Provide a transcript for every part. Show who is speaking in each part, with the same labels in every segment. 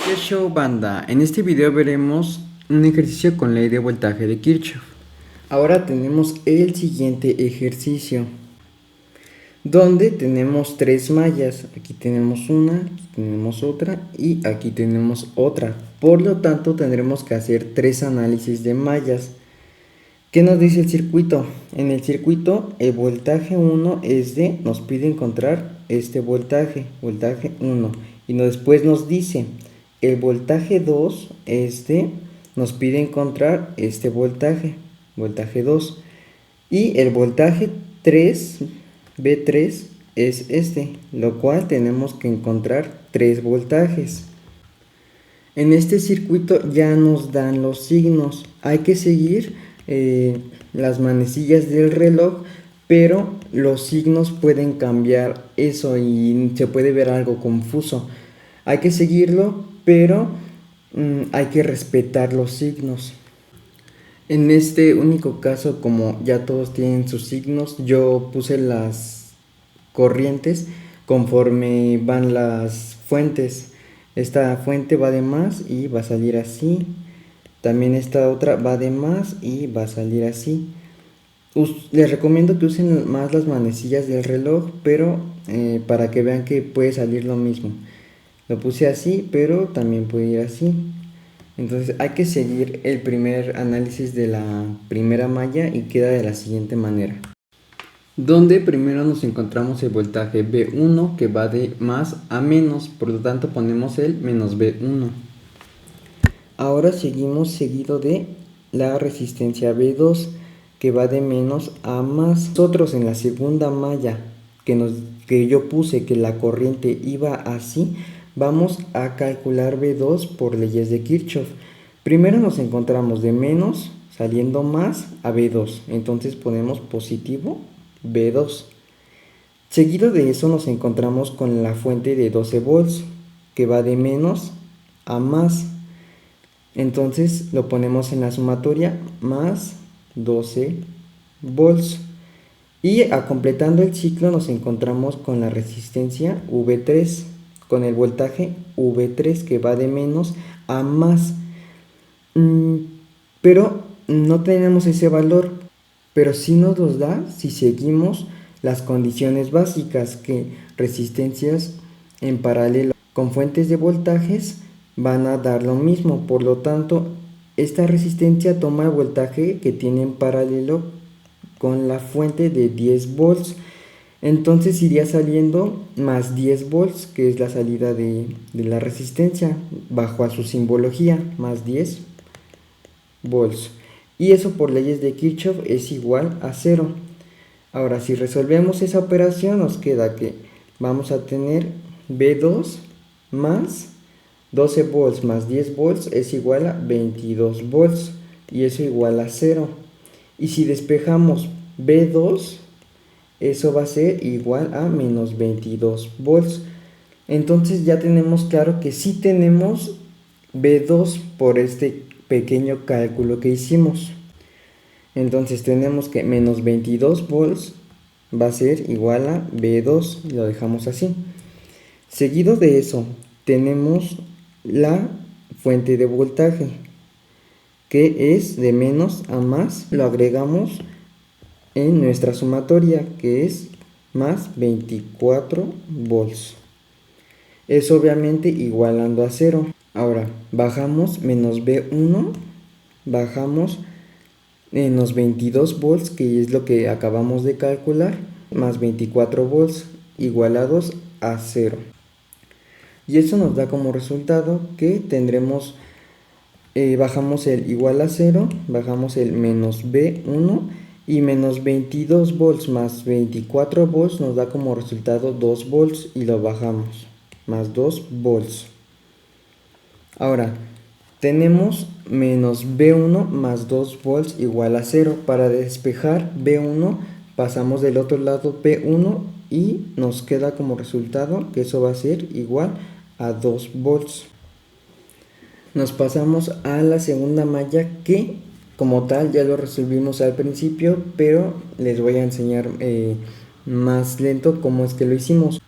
Speaker 1: ¿Qué show, banda? En este video veremos un ejercicio con ley de voltaje de Kirchhoff. Ahora tenemos el siguiente ejercicio, donde tenemos tres mallas. Aquí tenemos una, aquí tenemos otra y aquí tenemos otra. Por lo tanto, tendremos que hacer tres análisis de mallas. ¿Qué nos dice el circuito? En el circuito, el voltaje 1 es de, nos pide encontrar este voltaje 1. Y después nos dice, el voltaje 2 es de, nos pide encontrar este voltaje 2. Y el voltaje 3, B3, es este, lo cual tenemos que encontrar tres voltajes. En este circuito ya nos dan los signos. Hay que seguir las manecillas del reloj, pero los signos pueden cambiar eso y se puede ver algo confuso. Hay que seguirlo, pero hay que respetar los signos. En este único caso, como ya todos tienen sus signos, yo puse las corrientes conforme van las fuentes. Esta fuente va de más y va a salir así. También esta otra va de más y va a salir así. Les recomiendo que usen más las manecillas del reloj, pero para que vean que puede salir lo mismo. Lo puse así, pero también puede ir así. Entonces hay que seguir el primer análisis de la primera malla y queda de la siguiente manera. Donde primero nos encontramos el voltaje B1 que va de más a menos, por lo tanto ponemos el menos B1. Ahora seguimos seguido de la resistencia B2 que va de menos a más. Nosotros en la segunda malla que yo puse que la corriente iba así, vamos a calcular B2 por leyes de Kirchhoff. Primero nos encontramos de menos saliendo más a B2, entonces ponemos positivo B2. Seguido de eso nos encontramos con la fuente de 12 volts que va de menos a más. Entonces lo ponemos en la sumatoria más 12 volts. Y completando el ciclo nos encontramos con la resistencia V3, con el voltaje V3 que va de menos a más. Pero no tenemos ese valor, pero sí nos los da si seguimos las condiciones básicas, que resistencias en paralelo con fuentes de voltajes van a dar lo mismo. Por lo tanto, esta resistencia toma el voltaje que tiene en paralelo con la fuente de 10 volts. Entonces iría saliendo más 10 volts, que es la salida de la resistencia, bajo a su simbología, más 10 volts. Y eso por leyes de Kirchhoff es igual a 0. Ahora, si resolvemos esa operación, nos queda que vamos a tener B2 más 12 volts más 10 volts es igual a 22 volts. Y eso igual a 0. Y si despejamos B2, eso va a ser igual a menos 22 volts. Entonces ya tenemos claro que sí tenemos B2 por este pequeño cálculo que hicimos. Entonces tenemos que menos 22 volts va a ser igual a B2, y lo dejamos así. Seguido de eso tenemos la fuente de voltaje, que es de menos a más, lo agregamos en nuestra sumatoria, que es más 24 volts. Es obviamente igualando a 0. Ahora bajamos menos B1, bajamos menos 22 volts, que es lo que acabamos de calcular, más 24 volts igualados a 0. Y eso nos da como resultado que tendremos, bajamos el igual a 0, bajamos el menos B1 y menos 22 volts más 24 volts nos da como resultado 2 volts y lo bajamos, más 2 volts. Ahora, tenemos menos B1 más 2 volts igual a 0. Para despejar B1 pasamos del otro lado P1 y nos queda como resultado que eso va a ser igual a 2 volts. Nos pasamos a la segunda malla, que como tal ya lo resolvimos al principio, pero les voy a enseñar más lento cómo es que lo hicimos.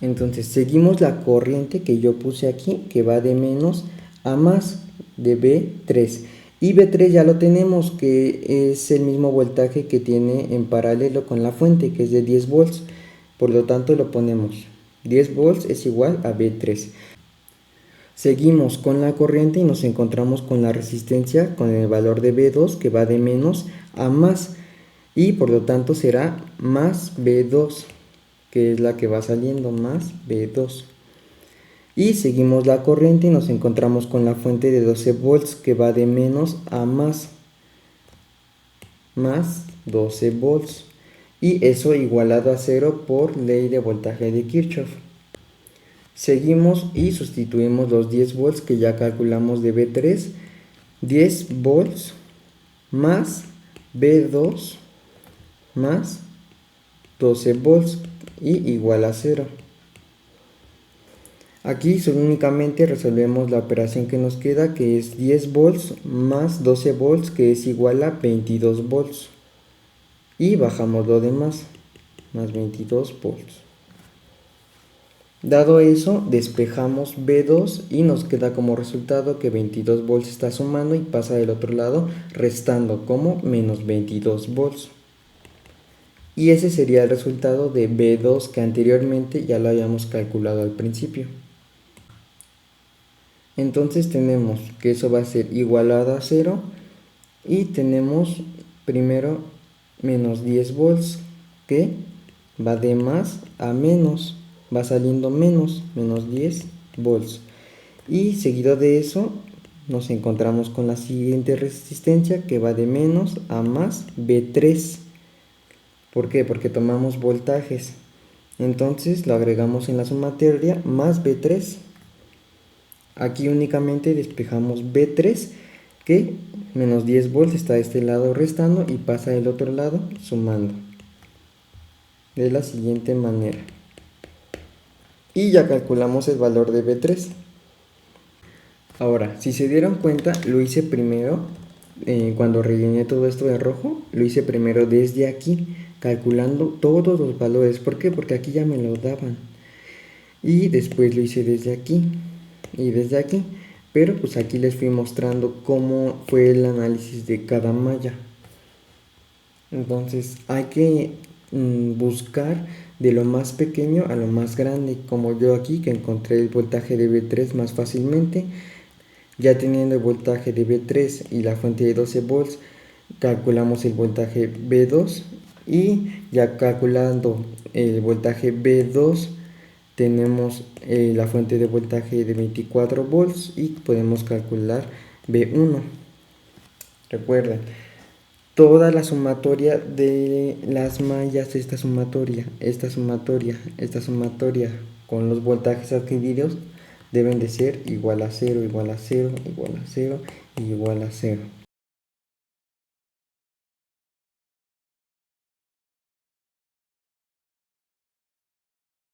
Speaker 1: Entonces seguimos la corriente que yo puse aquí, que va de menos a más, de B3. Y B3 ya lo tenemos, que es el mismo voltaje que tiene en paralelo con la fuente, que es de 10 volts. Por lo tanto lo ponemos 10 volts es igual a B3. Seguimos con la corriente y nos encontramos con la resistencia con el valor de B2, que va de menos a más, y por lo tanto será más B2, que es la que va saliendo, más B2. Y seguimos la corriente y nos encontramos con la fuente de 12 volts, que va de menos a más 12 volts, y eso igualado a 0 por ley de voltaje de Kirchhoff. Seguimos y sustituimos los 10 volts que ya calculamos de B3, 10 volts más B2 más 12 volts y igual a 0. Aquí solo únicamente resolvemos la operación que nos queda, que es 10 volts más 12 volts, que es igual a 22 volts. Y bajamos lo demás, más 22 volts. Dado eso, despejamos B2 y nos queda como resultado que 22 volts está sumando y pasa del otro lado restando como menos 22 volts. Y ese sería el resultado de B2, que anteriormente ya lo habíamos calculado al principio. Entonces tenemos que eso va a ser igualado a 0 y tenemos primero menos 10 volts, que va de más a menos, va saliendo menos 10 volts. Y seguido de eso nos encontramos con la siguiente resistencia, que va de menos a más B3. ¿Por qué? Porque tomamos voltajes. Entonces lo agregamos en la sumatoria, más B3. Aquí únicamente despejamos B3, que menos 10 volts está de este lado restando y pasa del otro lado sumando. De la siguiente manera. Y ya calculamos el valor de B3. Ahora, si se dieron cuenta, lo hice primero, cuando rellené todo esto de rojo, lo hice primero desde aquí, calculando todos los valores. ¿Por qué? Porque aquí ya me lo daban. Y después lo hice desde aquí y desde aquí, pero pues aquí les fui mostrando cómo fue el análisis de cada malla. Entonces hay que buscar de lo más pequeño a lo más grande, como yo aquí, que encontré el voltaje de B3 más fácilmente. Ya teniendo el voltaje de B3 y la fuente de 12 volts, calculamos el voltaje B2, y ya calculando el voltaje B2 tenemos la fuente de voltaje de 24 volts y podemos calcular B1. Recuerden, toda la sumatoria de las mallas, esta sumatoria con los voltajes adquiridos deben de ser igual a 0, igual a 0, igual a 0 y igual a 0.